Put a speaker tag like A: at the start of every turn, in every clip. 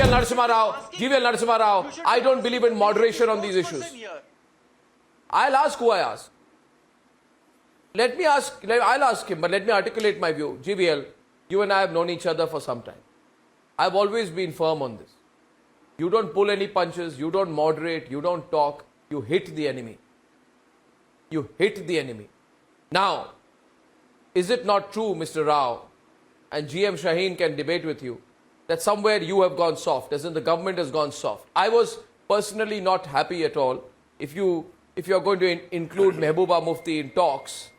A: Narasimha Rao, I don't believe in moderation on these issues. I'll ask who I ask. I'll ask him, but let me articulate my view. GVL, you and I have known each other for some time. I've always been firm on this. You don't pull any punches, you don't moderate, you don't talk, you hit the enemy. You hit the enemy. Now, is it not true, Mr. Rao, and GM Shaheen can debate with you, that somewhere you have gone soft, as in the government has gone soft? I was personally not happy at all. If you are going to include Mehbooba Mufti in talks,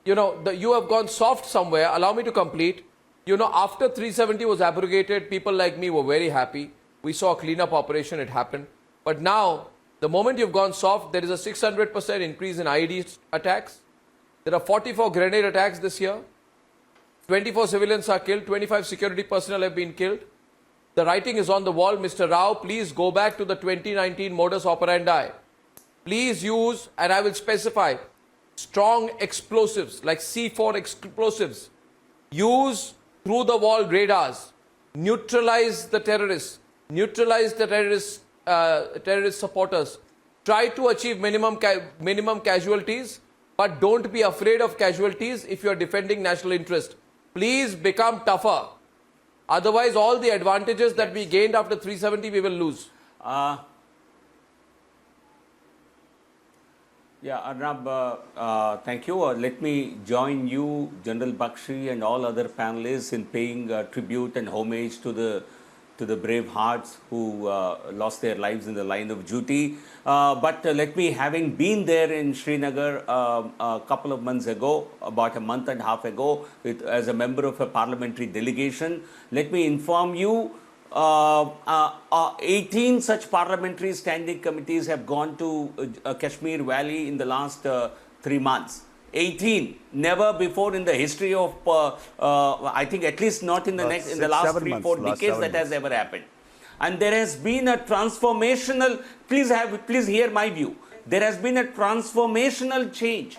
A: you know, you have gone soft somewhere. Allow me to complete. You know, after 370 was abrogated, people like me were very happy. We saw a cleanup operation, it happened. But now, the moment you've gone soft, there is a 600% increase in IED attacks. There are 44 grenade attacks this year. 24 civilians are killed. 25 security personnel have been killed. The writing is on the wall. Mr. Rao, please go back to the 2019 modus operandi. Please use, and I will specify, strong explosives like C4 explosives. Use through the wall radars. Neutralize the terrorists. Neutralize the terrorist supporters. Try to achieve minimum casualties, but don't be afraid of casualties if you are defending national interest. Please become tougher. Otherwise, all the advantages that we gained after 370, we will lose.
B: Yeah, Arnab, thank you. Let me join you, General Bakshi, and all other panelists in paying tribute and homage to the brave hearts who lost their lives in the line of duty. But let me, having been there in Srinagar a couple of months ago, about a month and a half ago, as a member of a parliamentary delegation, let me inform you, 18 such parliamentary standing committees have gone to Kashmir Valley in the last 3 months. 18. Never before in the history of, I think at least not in the last 3-4 decades that has ever happened. And there has been a transformational, please hear my view. There has been a transformational change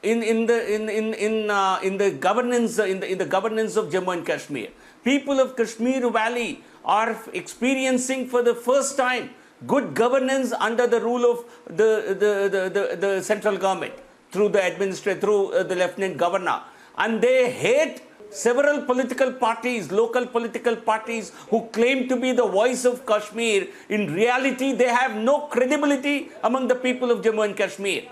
B: in the governance of Jammu and Kashmir. People of Kashmir Valley are experiencing for the first time good governance under the rule of the central government through the Lieutenant Governor. And they hate several political parties, local political parties who claim to be the voice of Kashmir. In reality, they have no credibility among the people of Jammu and Kashmir.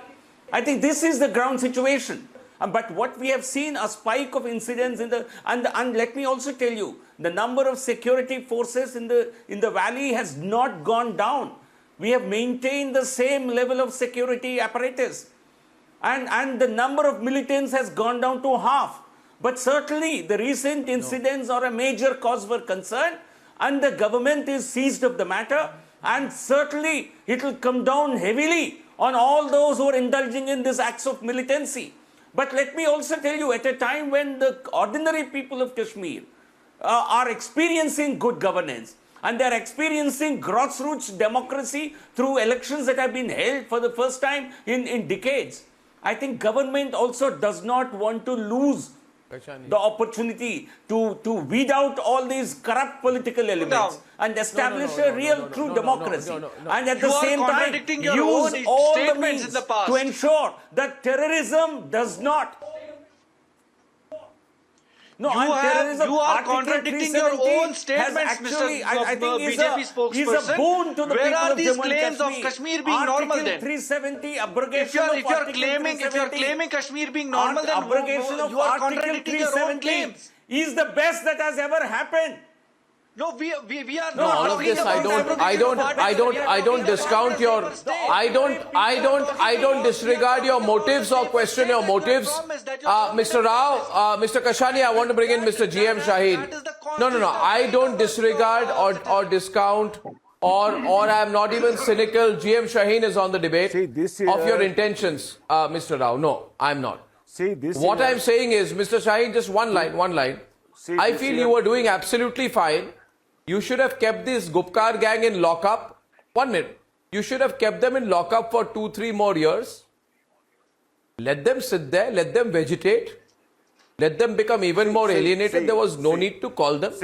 B: I think this is the ground situation. But what we have seen, a spike of incidents and let me also tell you, the number of security forces in the valley has not gone down. We have maintained the same level of security apparatus. And the number of militants has gone down to half. But certainly the recent incidents are a major cause for concern, and the government is seized of the matter, and certainly it will come down heavily on all those who are indulging in these acts of militancy. But let me also tell you, at a time when the ordinary people of Kashmir are experiencing good governance, and they are experiencing grassroots democracy through elections that have been held for the first time in decades, I think government also does not want to lose the opportunity to weed out all these corrupt political elements and establish a real true democracy. And at the same time, use all the means to ensure that terrorism does not.
C: You are contradicting your own statements, Mr. BJP spokesperson.
B: Is a boon to the
C: Where
B: people
C: are
B: of
C: these
B: Jammu and
C: claims of
B: Kashmir.
C: Kashmir being normal then?
B: 370 abrogation
C: If you are claiming Kashmir being normal, then
B: abrogation of
C: you are
B: Article
C: contradicting your own
B: 370
C: claims.
B: is the best that has ever happened.
C: No, we are
A: No, all of this I don't discount your, I don't disregard your motives or question your motives. Mr. Rao, Mr. Kashani, I want to bring in Mr. GM Shaheen. No, I don't disregard or discount or I am not even cynical. GM Shaheen is on the debate of your intentions, Mr. Rao. No, I'm not. What I'm saying is, Mr. Shaheen, just one line. I feel you were doing absolutely fine. You should have kept this Gupkar gang in lockup. 1 minute. You should have kept them in lockup for 2-3 more years. Let them sit there. Let them vegetate. Let them become even more alienated. There was no need to call them.